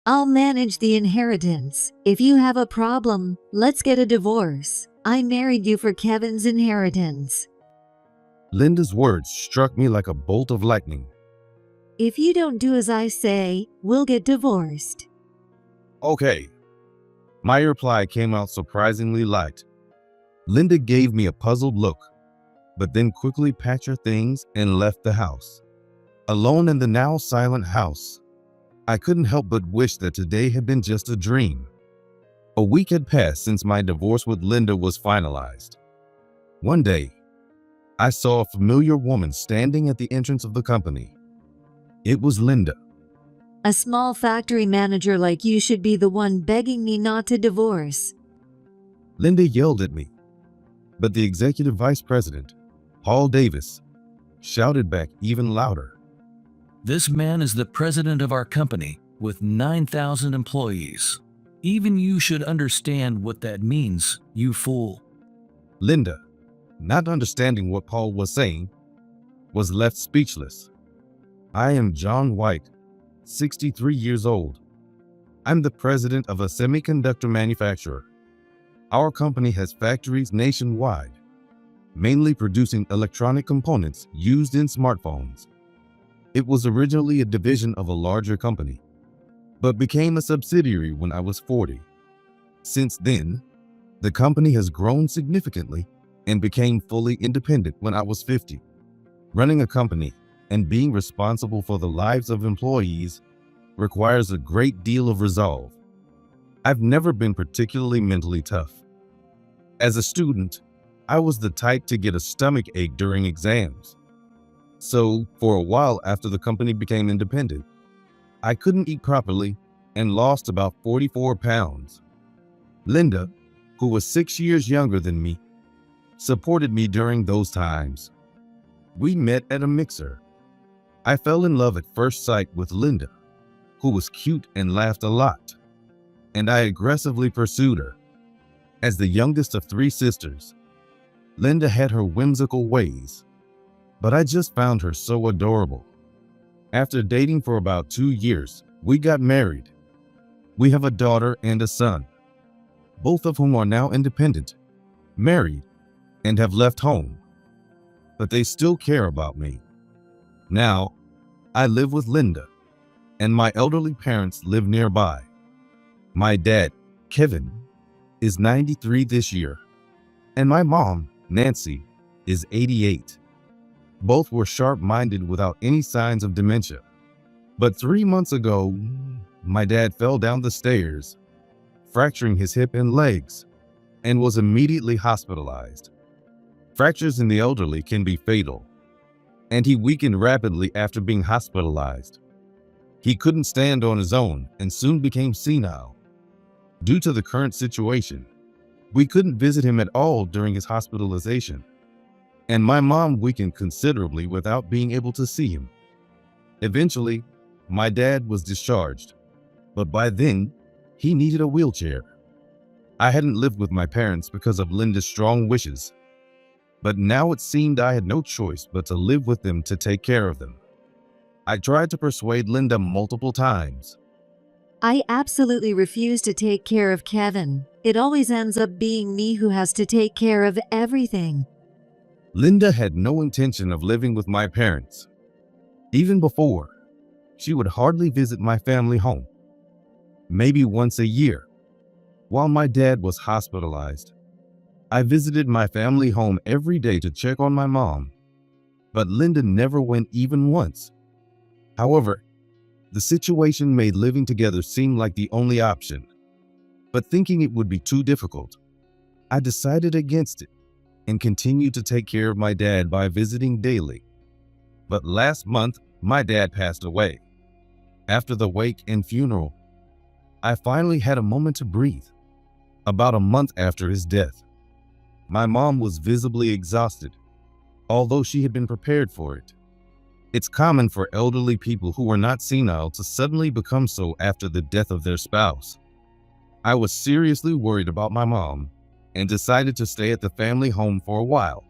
I'll manage the inheritance. If you have a problem, let's get a divorce. I married you for Kevin's inheritance. Linda's words struck me like a bolt of lightning. If you don't do as I say, we'll get divorced. Okay. My reply came out surprisingly light. Linda gave me a puzzled look, but then quickly packed her things and left the house. Alone in the now silent house, I couldn't help but wish that today had been just a dream. A week had passed since my divorce with Linda was finalized. One day, I saw a familiar woman standing at the entrance of the company. It was Linda. A small factory manager like you should be the one begging me not to divorce. Linda yelled at me, but the executive vice president, Paul Davis, shouted back even louder. This man is the president of our company with 9,000 employees. Even you should understand what that means, you fool. Linda, not understanding what Paul was saying, was left speechless. I am John White, 63 years old. I'm the president of a semiconductor manufacturer. Our company has factories nationwide, mainly producing electronic components used in smartphones. It was originally a division of a larger company, but became a subsidiary when I was 40. Since then, the company has grown significantly and became fully independent when I was 50. Running a company and being responsible for the lives of employees requires a great deal of resolve. I've never been particularly mentally tough. As a student, I was the type to get a stomach ache during exams. So, for a while after the company became independent, I couldn't eat properly and lost about 44 pounds. Linda, who was 6 years younger than me, supported me during those times. We met at a mixer. I fell in love at first sight with Linda, who was cute and laughed a lot, and I aggressively pursued her. As the youngest of 3 sisters, Linda had her whimsical ways, but I just found her so adorable. After dating for about 2 years, we got married. We have a daughter and a son, both of whom are now independent, married, and have left home. But they still care about me. Now, I live with Linda, and my elderly parents live nearby. My dad, Kevin, is 93 this year, and my mom, Nancy, is 88. Both were sharp-minded without any signs of dementia. But 3 months ago, my dad fell down the stairs, fracturing his hip and legs, and was immediately hospitalized. Fractures in the elderly can be fatal, and he weakened rapidly after being hospitalized. He couldn't stand on his own and soon became senile. Due to the current situation, we couldn't visit him at all during his hospitalization, and my mom weakened considerably without being able to see him. Eventually, my dad was discharged, but by then, he needed a wheelchair. I hadn't lived with my parents because of Linda's strong wishes, but now it seemed I had no choice but to live with them to take care of them. I tried to persuade Linda multiple times. I absolutely refuse to take care of Kevin. It always ends up being me who has to take care of everything. Linda had no intention of living with my parents. Even before, she would hardly visit my family home, maybe once a year. While my dad was hospitalized, I visited my family home every day to check on my mom, but Linda never went even once. However, the situation made living together seem like the only option, but thinking it would be too difficult, I decided against it and continued to take care of my dad by visiting daily. But last month, my dad passed away. After the wake and funeral, I finally had a moment to breathe. About a month after his death, my mom was visibly exhausted, although she had been prepared for it. It's common for elderly people who are not senile to suddenly become so after the death of their spouse. I was seriously worried about my mom and decided to stay at the family home for a while.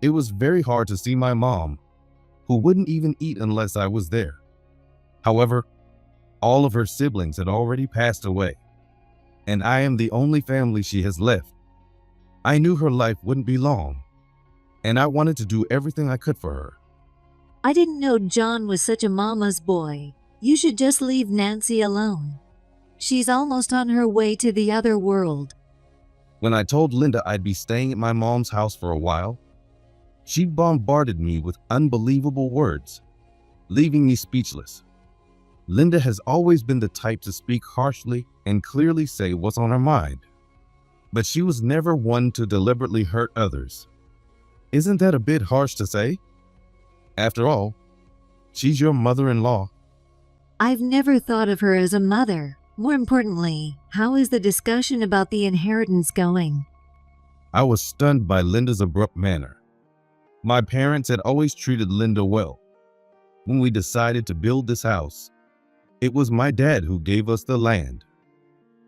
It was very hard to see my mom, who wouldn't even eat unless I was there. However, All of her siblings had already passed away, and I am the only family she has left. I knew her life wouldn't be long, and I wanted to do everything I could for her. I didn't know John was such a mama's boy. You should just leave Nancy alone. She's almost on her way to the other world. When I told Linda I'd be staying at my mom's house for a while, she bombarded me with unbelievable words, leaving me speechless. Linda has always been the type to speak harshly and clearly say what's on her mind, but she was never one to deliberately hurt others. Isn't that a bit harsh to say? After all, she's your mother-in-law. I've never thought of her as a mother. More importantly, how is the discussion about the inheritance going? I was stunned by Linda's abrupt manner. My parents had always treated Linda well. When we decided to build this house, it was my dad who gave us the land.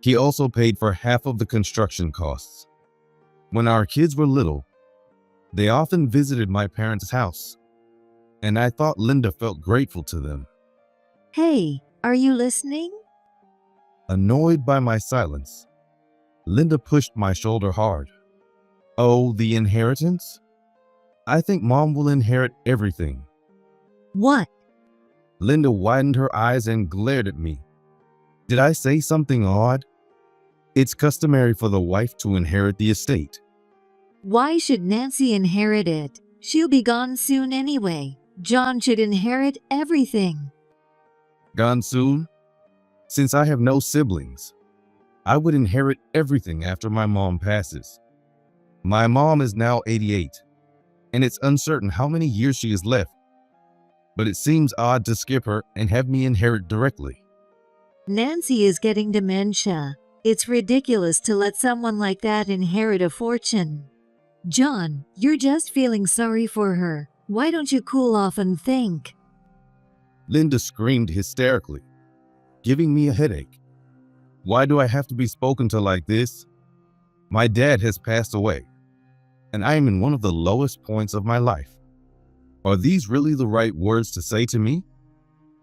He also paid for half of the construction costs. When our kids were little, they often visited my parents' house, and I thought Linda felt grateful to them. Hey, are you listening? Annoyed by my silence, Linda pushed my shoulder hard. Oh, the inheritance? I think Mom will inherit everything. What? Linda widened her eyes and glared at me. Did I say something odd? It's customary for the wife to inherit the estate. Why should Nancy inherit it? She'll be gone soon anyway. John should inherit everything. Gone soon? Since I have no siblings, I would inherit everything after my mom passes. My mom is now 88, and it's uncertain how many years she has left, but it seems odd to skip her and have me inherit directly. Nancy is getting dementia. It's ridiculous to let someone like that inherit a fortune. John, you're just feeling sorry for her. Why don't you cool off and think? Linda screamed hysterically, giving me a headache. Why do I have to be spoken to like this? My dad has passed away, and I am in one of the lowest points of my life. Are these really the right words to say to me?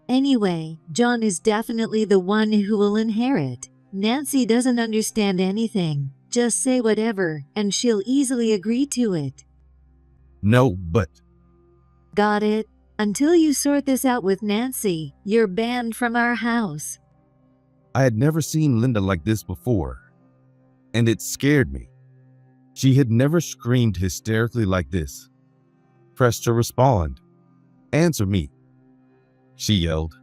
Anyway, John is definitely the one who will inherit. Nancy doesn't understand anything. Just say whatever, and she'll easily agree to it. No, but... Got it? Until you sort this out with Nancy, you're banned from our house. I had never seen Linda like this before, and it scared me. She had never screamed hysterically like this. Pressed to respond. Answer me, she yelled,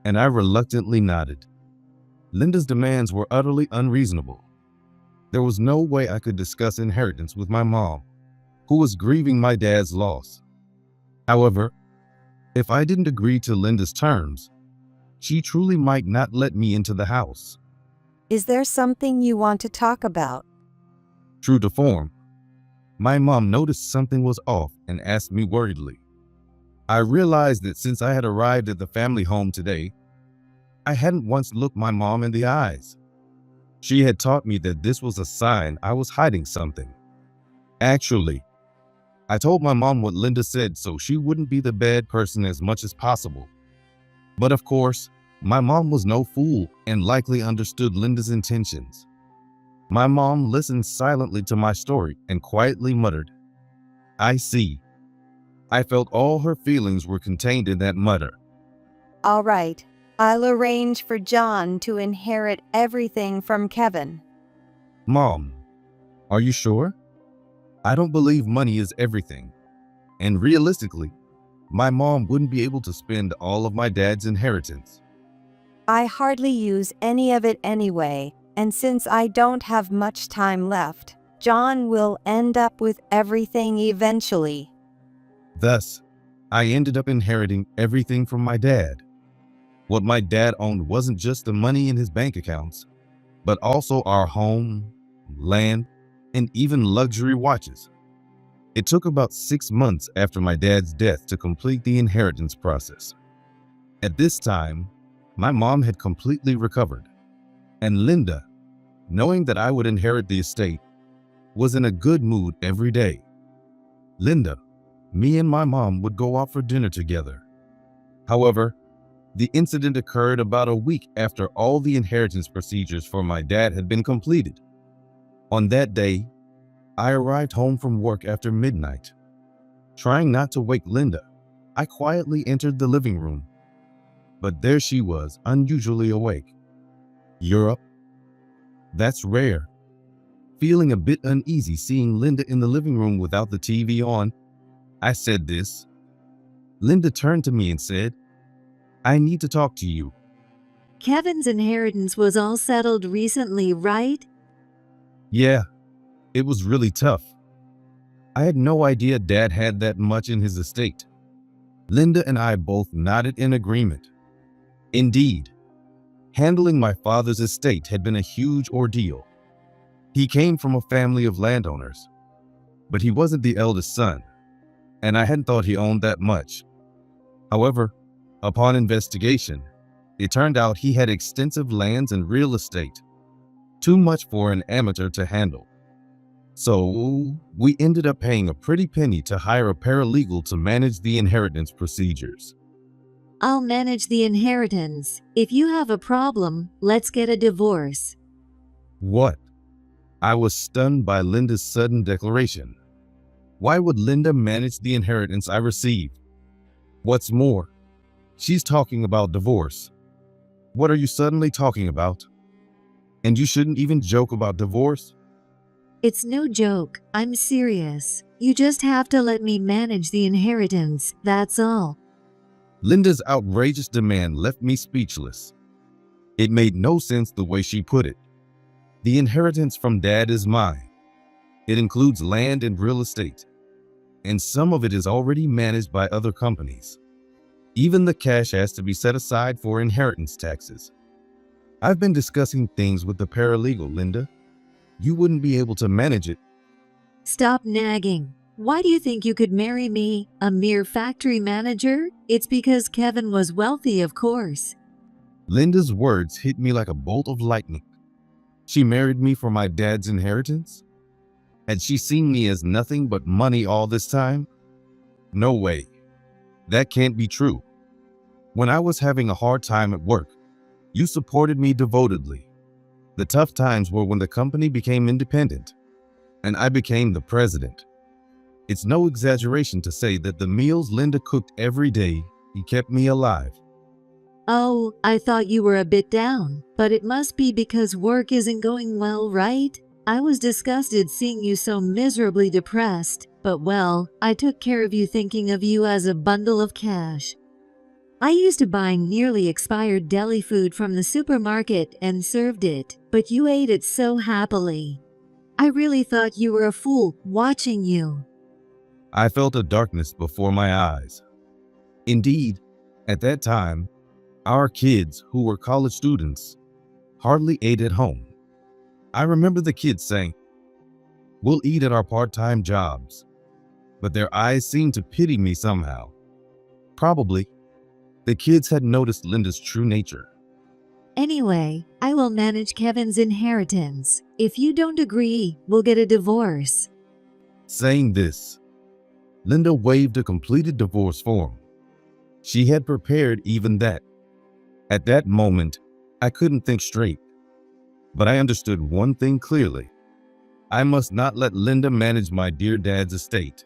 and I reluctantly nodded. Linda's demands were utterly unreasonable. There was no way I could discuss inheritance with my mom, who was grieving my dad's loss. However, if I didn't agree to Linda's terms, she truly might not let me into the house. Is there something you want to talk about? True to form, my mom noticed something was off and asked me worriedly. I realized that since I had arrived at the family home today, I hadn't once looked my mom in the eyes. She had taught me that this was a sign I was hiding something. Actually, I told my mom what Linda said so she wouldn't be the bad person as much as possible. But of course, my mom was no fool and likely understood Linda's intentions. My mom listened silently to my story and quietly muttered, "I see." I felt all her feelings were contained in that mutter. All right, I'll arrange for John to inherit everything from Kevin. Mom, are you sure? I don't believe money is everything. And realistically, my mom wouldn't be able to spend all of my dad's inheritance. I hardly use any of it anyway, and since I don't have much time left, John will end up with everything eventually. Thus, I ended up inheriting everything from my dad. What my dad owned wasn't just the money in his bank accounts, but also our home, land, and even luxury watches. It took about 6 months after my dad's death to complete the inheritance process. At this time, my mom had completely recovered, and Linda, knowing that I would inherit the estate, was in a good mood every day. Linda, me and my mom would go out for dinner together. However, The incident occurred about a week after all the inheritance procedures for my dad had been completed. On that day, I arrived home from work after midnight. Trying not to wake Linda, I quietly entered the living room. But there she was, unusually awake. "You're up?" That's rare. Feeling a bit uneasy seeing Linda in the living room without the TV on, I said this. Linda turned to me and said, "I need to talk to you." Kevin's inheritance was all settled recently, right? Yeah, it was really tough. I had no idea Dad had that much in his estate. Linda and I both nodded in agreement. Indeed, handling my father's estate had been a huge ordeal. He came from a family of landowners, but he wasn't the eldest son, and I hadn't thought he owned that much. However, upon investigation, it turned out he had extensive lands and real estate, too much for an amateur to handle. So we ended up paying a pretty penny to hire a paralegal to manage the inheritance procedures. I'll manage the inheritance. If you have a problem, let's get a divorce. What? I was stunned by Linda's sudden declaration. Why would Linda manage the inheritance I received? What's more, she's talking about divorce. What are you suddenly talking about? And you shouldn't even joke about divorce? It's no joke. I'm serious. You just have to let me manage the inheritance, that's all. Linda's outrageous demand left me speechless. It made no sense the way she put it. The inheritance from Dad is mine. It includes land and real estate, and some of it is already managed by other companies. Even the cash has to be set aside for inheritance taxes. I've been discussing things with the paralegal, Linda. You wouldn't be able to manage it. Stop nagging. Why do you think you could marry me, a mere factory manager? It's because Kevin was wealthy, of course. Linda's words hit me like a bolt of lightning. She married me for my dad's inheritance? Had she seen me as nothing but money all this time? No way. That can't be true. When I was having a hard time at work, you supported me devotedly. The tough times were when the company became independent, and I became the president. It's no exaggeration to say that the meals Linda cooked every day kept me alive. Oh, I thought you were a bit down, but it must be because work isn't going well, right? I was disgusted seeing you so miserably depressed, but well, I took care of you thinking of you as a bundle of cash. I used to buying nearly expired deli food from the supermarket and served it, but you ate it so happily. I really thought you were a fool watching you. I felt a darkness before my eyes. Indeed, at that time, our kids, who were college students, hardly ate at home. I remember the kids saying, "We'll eat at our part-time jobs," but their eyes seemed to pity me somehow. Probably, the kids had noticed Linda's true nature. Anyway, I will manage Kevin's inheritance. If you don't agree, we'll get a divorce. Saying this, Linda waved a completed divorce form. She had prepared even that. At that moment, I couldn't think straight. But I understood one thing clearly. I must not let Linda manage my dear dad's estate.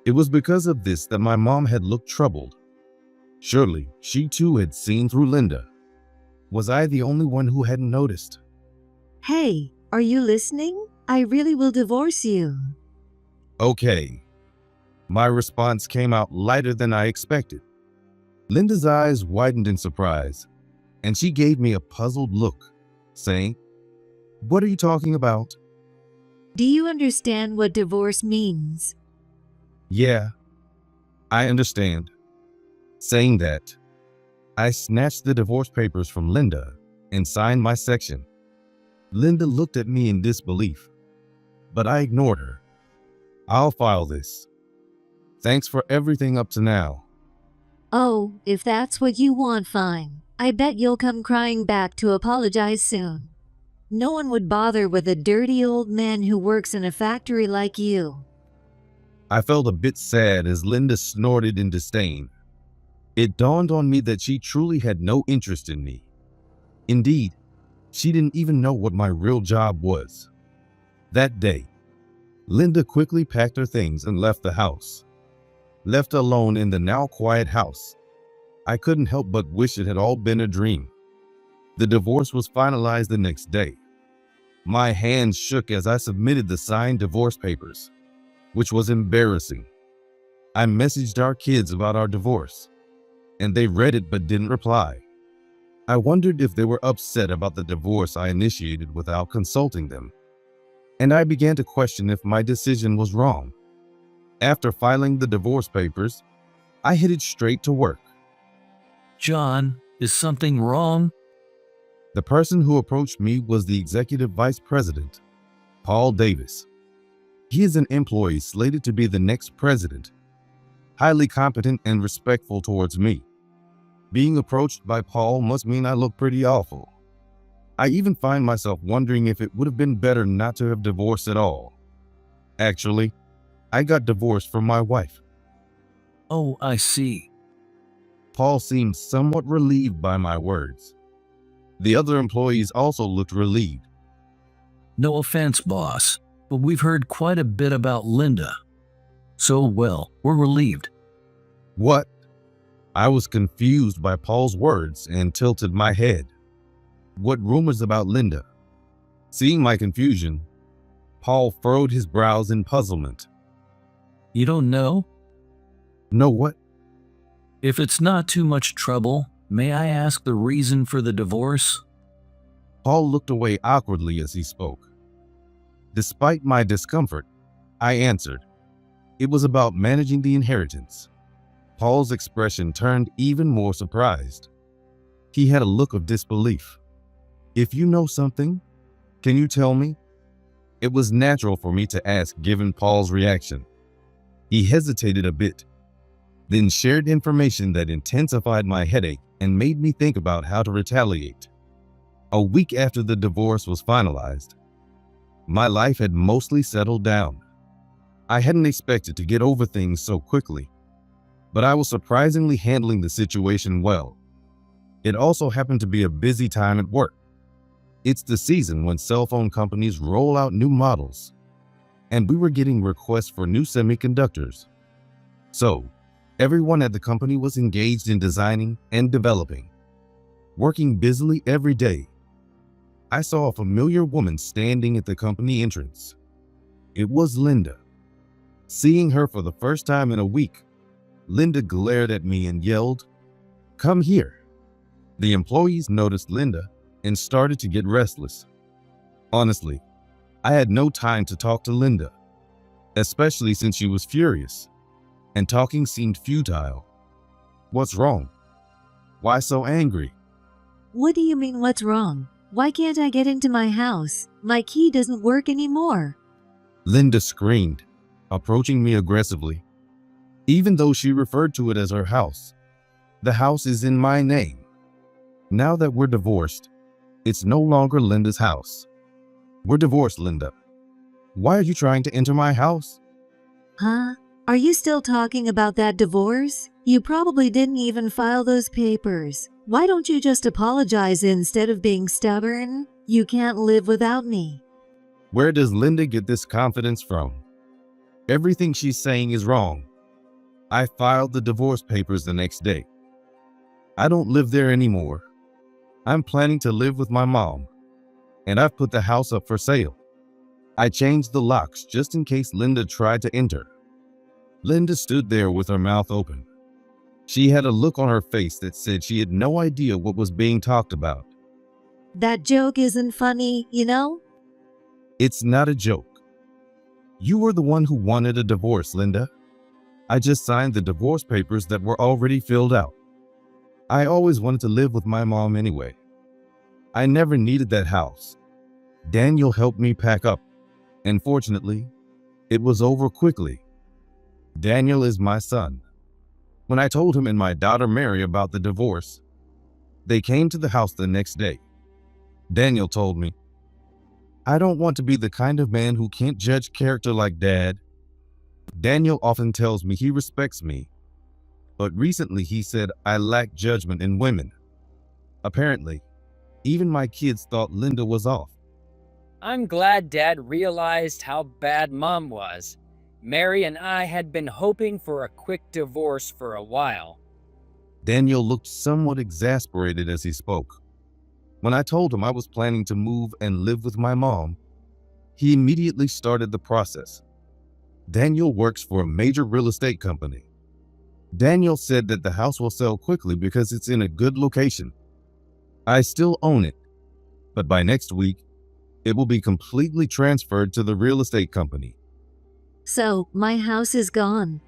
It was because of this that my mom had looked troubled. Surely, she too had seen through Linda. Was I the only one who hadn't noticed? Hey, are you listening? I really will divorce you. Okay. My response came out lighter than I expected. Linda's eyes widened in surprise, and she gave me a puzzled look, saying, "What are you talking about?" Do you understand what divorce means? Yeah, I understand. Saying that, I snatched the divorce papers from Linda and signed my section. Linda looked at me in disbelief, but I ignored her. "I'll file this. Thanks for everything up to now." Oh, if that's what you want, fine. I bet you'll come crying back to apologize soon. No one would bother with a dirty old man who works in a factory like you. I felt a bit sad as Linda snorted in disdain. It dawned on me that she truly had no interest in me. Indeed, she didn't even know what my real job was. That day, Linda quickly packed her things and left the house. Left alone in the now quiet house, I couldn't help but wish it had all been a dream. The divorce was finalized the next day. My hands shook as I submitted the signed divorce papers, which was embarrassing. I messaged our kids about our divorce, and they read it but didn't reply. I wondered if they were upset about the divorce I initiated without consulting them, and I began to question if my decision was wrong. After filing the divorce papers, I headed straight to work. John, is something wrong? The person who approached me was the executive vice president, Paul Davis. He is an employee slated to be the next president, highly competent and respectful towards me. Being approached by Paul must mean I look pretty awful. I even find myself wondering if it would have been better not to have divorced at all. Actually, I got divorced from my wife. Oh, I see. Paul seemed somewhat relieved by my words. The other employees also looked relieved. No offense, boss, but we've heard quite a bit about Linda. So, well, we're relieved. What? I was confused by Paul's words and tilted my head. What rumors about Linda? Seeing my confusion, Paul furrowed his brows in puzzlement. You don't know? No what? If it's not too much trouble, may I ask the reason for the divorce? Paul looked away awkwardly as he spoke. Despite my discomfort, I answered. It was about managing the inheritance. Paul's expression turned even more surprised. He had a look of disbelief. If you know something, can you tell me? It was natural for me to ask given Paul's reaction. He hesitated a bit, then shared information that intensified my headache and made me think about how to retaliate. A week after the divorce was finalized, my life had mostly settled down. I hadn't expected to get over things so quickly, but I was surprisingly handling the situation well. It also happened to be a busy time at work. It's the season when cell phone companies roll out new models, and we were getting requests for new semiconductors. So, everyone at the company was engaged in designing and developing, working busily every day. I saw a familiar woman standing at the company entrance. It was Linda. Seeing her for the first time in a week, Linda glared at me and yelled, "Come here." The employees noticed Linda and started to get restless. Honestly, I had no time to talk to Linda, especially since she was furious, and talking seemed futile. What's wrong? Why so angry? What do you mean what's wrong? Why can't I get into my house? My key doesn't work anymore. Linda screamed, approaching me aggressively. Even though she referred to it as her house, the house is in my name. Now that we're divorced, it's no longer Linda's house. We're divorced, Linda. Why are you trying to enter my house? Huh? Are you still talking about that divorce? You probably didn't even file those papers. Why don't you just apologize instead of being stubborn? You can't live without me. Where does Linda get this confidence from? Everything she's saying is wrong. I filed the divorce papers the next day. I don't live there anymore. I'm planning to live with my mom, and I've put the house up for sale. I changed the locks just in case Linda tried to enter. Linda stood there with her mouth open. She had a look on her face that said she had no idea what was being talked about. That joke isn't funny, you know? It's not a joke. You were the one who wanted a divorce, Linda. I just signed the divorce papers that were already filled out. I always wanted to live with my mom anyway. I never needed that house. Daniel helped me pack up, and fortunately, it was over quickly. Daniel is my son. When I told him and my daughter Mary about the divorce, they came to the house the next day. Daniel told me, "I don't want to be the kind of man who can't judge character like Dad." Daniel often tells me he respects me, but recently he said I lack judgment in women. Apparently, even my kids thought Linda was off. I'm glad Dad realized how bad Mom was. Mary and I had been hoping for a quick divorce for a while. Daniel looked somewhat exasperated as he spoke. When I told him I was planning to move and live with my mom, he immediately started the process. Daniel works for a major real estate company. Daniel said that the house will sell quickly because it's in a good location. I still own it, but by next week, it will be completely transferred to the real estate company. So, my house is gone.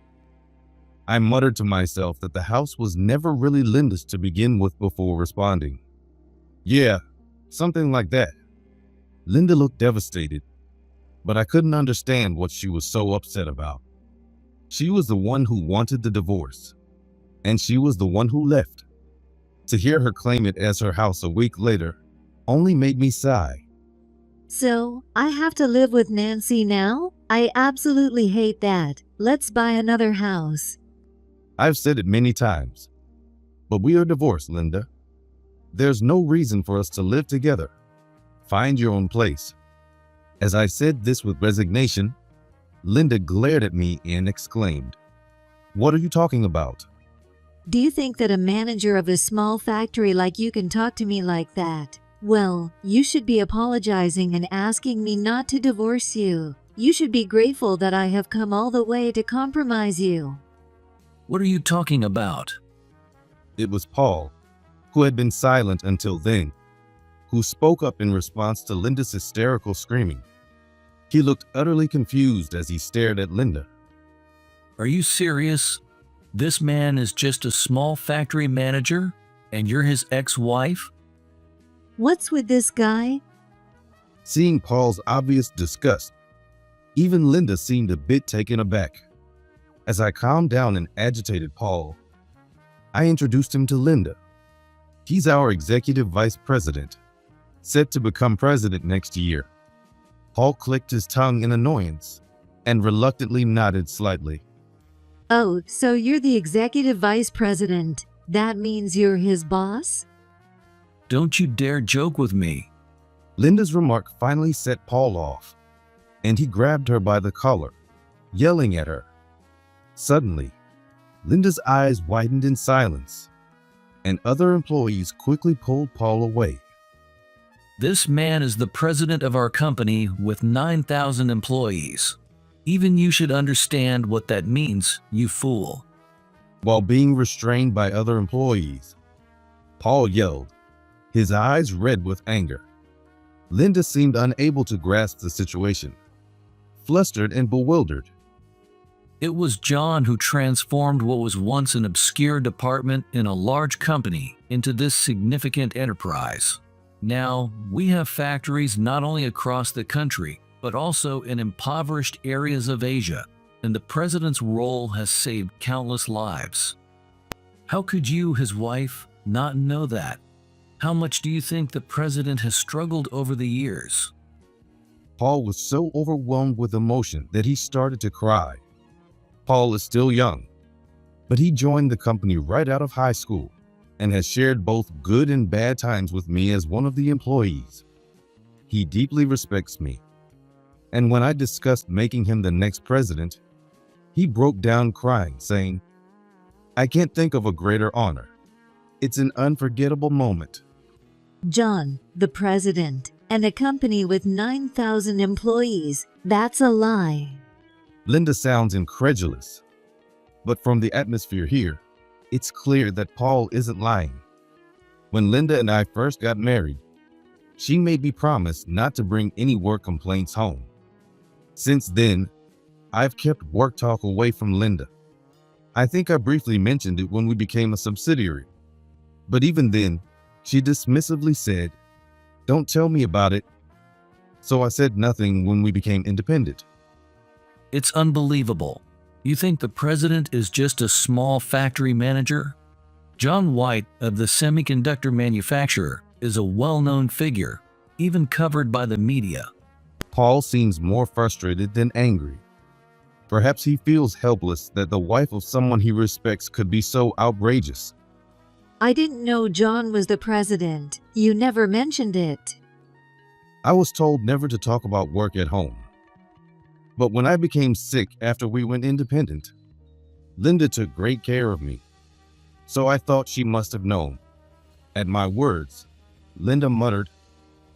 I muttered to myself that the house was never really Linda's to begin with before responding. Yeah, something like that. Linda looked devastated, but I couldn't understand what she was so upset about. She was the one who wanted the divorce, and she was the one who left. To hear her claim it as her house a week later only made me sigh. So, I have to live with Nancy now? I absolutely hate that. Let's buy another house. I've said it many times, but we are divorced, Linda. There's no reason for us to live together. Find your own place. As I said this with resignation, Linda glared at me and exclaimed, "What are you talking about?" Do you think that a manager of a small factory like you can talk to me like that? Well, you should be apologizing and asking me not to divorce you. You should be grateful that I have come all the way to compromise you. What are you talking about? It was Paul, who had been silent until then, who spoke up in response to Linda's hysterical screaming. He looked utterly confused as he stared at Linda. Are you serious? This man is just a small factory manager, and you're his ex-wife? What's with this guy? Seeing Paul's obvious disgust, even Linda seemed a bit taken aback. As I calmed down and agitated Paul, I introduced him to Linda. He's our executive vice president, set to become president next year. Paul clicked his tongue in annoyance and reluctantly nodded slightly. Oh, so you're the executive vice president. That means you're his boss? Don't you dare joke with me. Linda's remark finally set Paul off, and he grabbed her by the collar, yelling at her. Suddenly, Linda's eyes widened in silence, and other employees quickly pulled Paul away. This man is the president of our company with 9,000 employees. Even you should understand what that means, you fool. While being restrained by other employees, Paul yelled, his eyes red with anger. Linda seemed unable to grasp the situation, flustered and bewildered. It was John who transformed what was once an obscure department in a large company into this significant enterprise. Now, we have factories not only across the country, but also in impoverished areas of Asia, and the president's role has saved countless lives. How could you, his wife, not know that? How much do you think the president has struggled over the years? Paul was so overwhelmed with emotion that he started to cry. Paul is still young, but he joined the company right out of high school and has shared both good and bad times with me as one of the employees. He deeply respects me, and when I discussed making him the next president, he broke down crying, saying, "I can't think of a greater honor. It's an unforgettable moment." John, the president, and a company with 9,000 employees, that's a lie. Linda sounds incredulous, but from the atmosphere here, it's clear that Paul isn't lying. When Linda and I first got married, she made me promise not to bring any work complaints home. Since then, I've kept work talk away from Linda. I think I briefly mentioned it when we became a subsidiary, but even then, she dismissively said, "Don't tell me about it." So I said nothing when we became independent. It's unbelievable. You think the president is just a small factory manager? John White of the semiconductor manufacturer is a well-known figure, even covered by the media. Paul seems more frustrated than angry. Perhaps he feels helpless that the wife of someone he respects could be so outrageous. I didn't know John was the president. You never mentioned it. I was told never to talk about work at home. But when I became sick after we went independent, Linda took great care of me. So I thought she must have known. At my words, Linda muttered,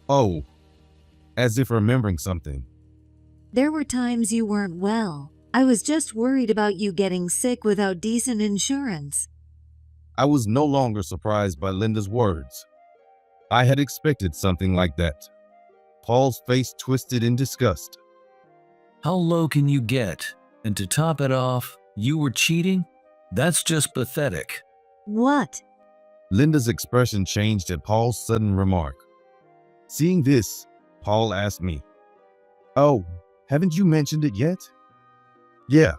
"Oh," as if remembering something. There were times you weren't well. I was just worried about you getting sick without decent insurance. I was no longer surprised by Linda's words. I had expected something like that. Paul's face twisted in disgust. How low can you get? And to top it off, you were cheating? That's just pathetic. What? Linda's expression changed at Paul's sudden remark. Seeing this, Paul asked me, "Oh, haven't you mentioned it yet?" "Yeah,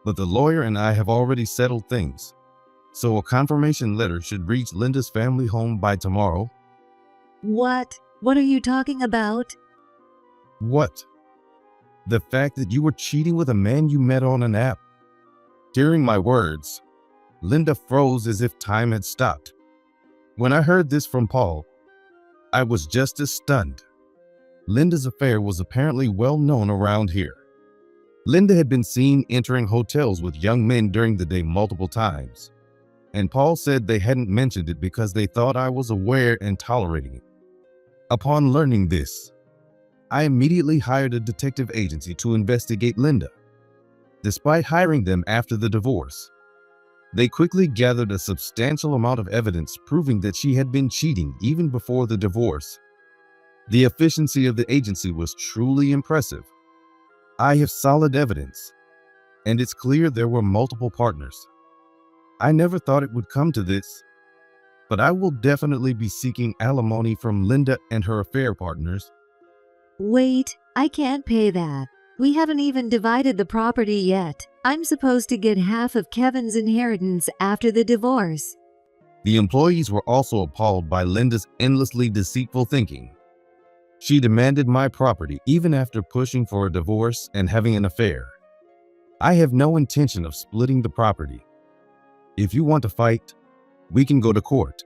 but the lawyer and I have already settled things, so a confirmation letter should reach Linda's family home by tomorrow." What? What are you talking about? "What?" "The fact that you were cheating with a man you met on an app." Hearing my words, Linda froze as if time had stopped. When I heard this from Paul, I was just as stunned. Linda's affair was apparently well known around here. Linda had been seen entering hotels with young men during the day multiple times, and Paul said they hadn't mentioned it because they thought I was aware and tolerating it. Upon learning this, I immediately hired a detective agency to investigate Linda. Despite hiring them after the divorce, they quickly gathered a substantial amount of evidence proving that she had been cheating even before the divorce. The efficiency of the agency was truly impressive. I have solid evidence, and it's clear there were multiple partners. I never thought it would come to this, but I will definitely be seeking alimony from Linda and her affair partners. Wait, I can't pay that. We haven't even divided the property yet. I'm supposed to get half of Kevin's inheritance after the divorce. The employees were also appalled by Linda's endlessly deceitful thinking. She demanded my property even after pushing for a divorce and having an affair. I have no intention of splitting the property. If you want to fight, we can go to court.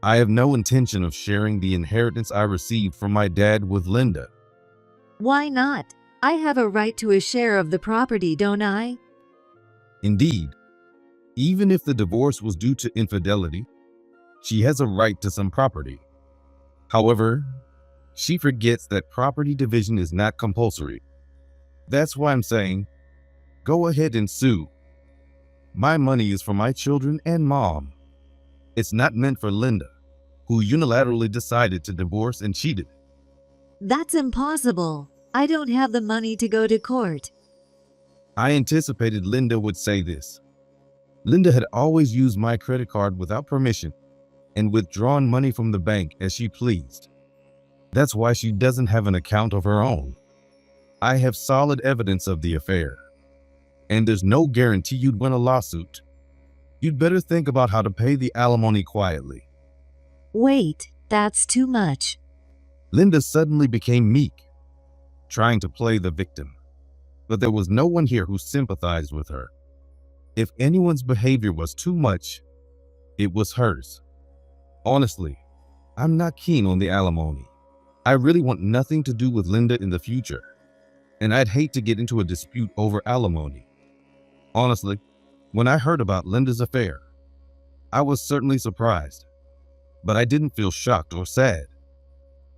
I have no intention of sharing the inheritance I received from my dad with Linda. Why not? I have a right to a share of the property, don't I? Indeed, even if the divorce was due to infidelity, she has a right to some property. However, she forgets that property division is not compulsory. That's why I'm saying, go ahead and sue. My money is for my children and mom. It's not meant for Linda, who unilaterally decided to divorce and cheated. That's impossible. I don't have the money to go to court. I anticipated Linda would say this. Linda had always used my credit card without permission and withdrawn money from the bank as she pleased. That's why she doesn't have an account of her own. I have solid evidence of the affair, and there's no guarantee you'd win a lawsuit. You'd better think about how to pay the alimony quietly. Wait, that's too much. Linda suddenly became meek, trying to play the victim. But there was no one here who sympathized with her. If anyone's behavior was too much, it was hers. Honestly, I'm not keen on the alimony. I really want nothing to do with Linda in the future, and I'd hate to get into a dispute over alimony. Honestly, when I heard about Linda's affair, I was certainly surprised, but I didn't feel shocked or sad.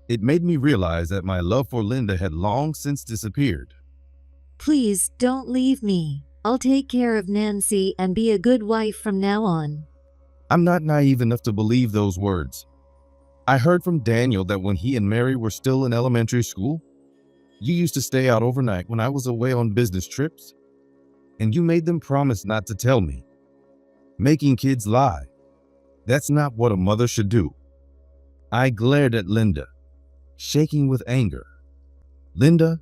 It made me realize that my love for Linda had long since disappeared. Please don't leave me. I'll take care of Nancy and be a good wife from now on. I'm not naive enough to believe those words. I heard from Daniel that when he and Mary were still in elementary school, you used to stay out overnight when I was away on business trips, and you made them promise not to tell me. Making kids lie. That's not what a mother should do. I glared at Linda, shaking with anger. Linda,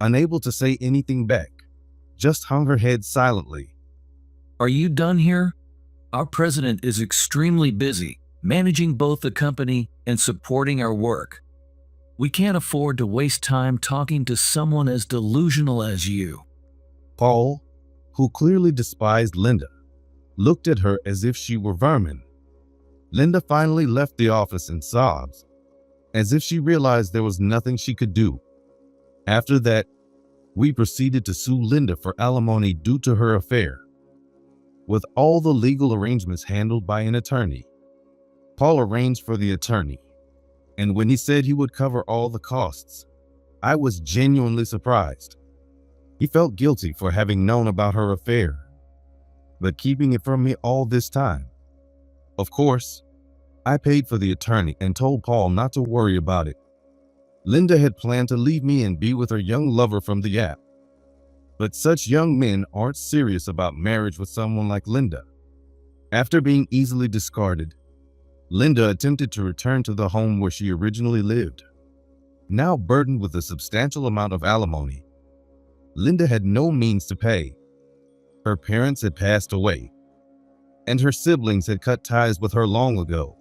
unable to say anything back, just hung her head silently. Are you done here? Our president is extremely busy, managing both the company and supporting our work. We can't afford to waste time talking to someone as delusional as you. Paul, who clearly despised Linda, looked at her as if she were vermin. Linda finally left the office in sobs, as if she realized there was nothing she could do. After that, we proceeded to sue Linda for alimony due to her affair, with all the legal arrangements handled by an attorney. Paul arranged for the attorney, and when he said he would cover all the costs, I was genuinely surprised. He felt guilty for having known about her affair, but keeping it from me all this time. Of course, I paid for the attorney and told Paul not to worry about it. Linda had planned to leave me and be with her young lover from the app. But such young men aren't serious about marriage with someone like Linda. After being easily discarded, Linda attempted to return to the home where she originally lived. Now burdened with a substantial amount of alimony, Linda had no means to pay. Her parents had passed away, and her siblings had cut ties with her long ago.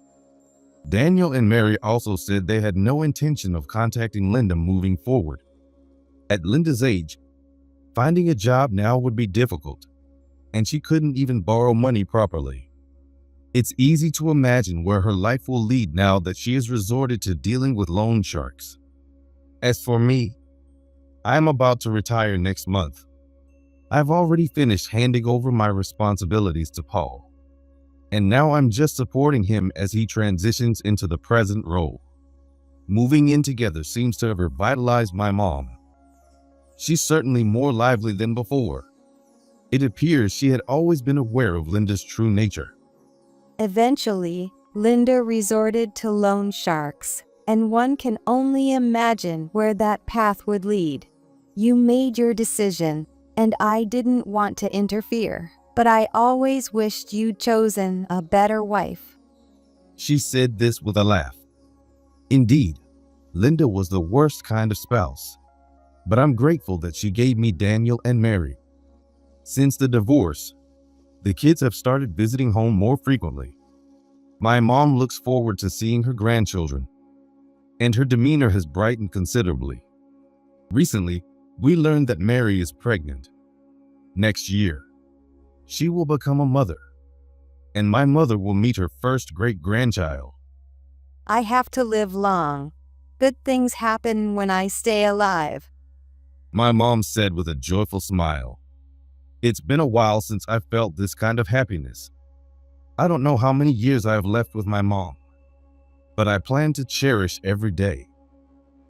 Daniel and Mary also said they had no intention of contacting Linda moving forward. At Linda's age, finding a job now would be difficult, and she couldn't even borrow money properly. It's easy to imagine where her life will lead now that she has resorted to dealing with loan sharks. As for me, I am about to retire next month. I've already finished handing over my responsibilities to Paul, and now I'm just supporting him as he transitions into the present role. Moving in together seems to have revitalized my mom. She's certainly more lively than before. It appears she had always been aware of Linda's true nature. Eventually, Linda resorted to loan sharks, and one can only imagine where that path would lead. You made your decision, and I didn't want to interfere, but I always wished you'd chosen a better wife. She said this with a laugh. Indeed, Linda was the worst kind of spouse, but I'm grateful that she gave me Daniel and Mary. Since the divorce, the kids have started visiting home more frequently. My mom looks forward to seeing her grandchildren, and her demeanor has brightened considerably. Recently, we learned that Mary is pregnant. Next year, she will become a mother, and my mother will meet her first great-grandchild. I have to live long. Good things happen when I stay alive. My mom said with a joyful smile. It's been a while since I felt this kind of happiness. I don't know how many years I have left with my mom, but I plan to cherish every day.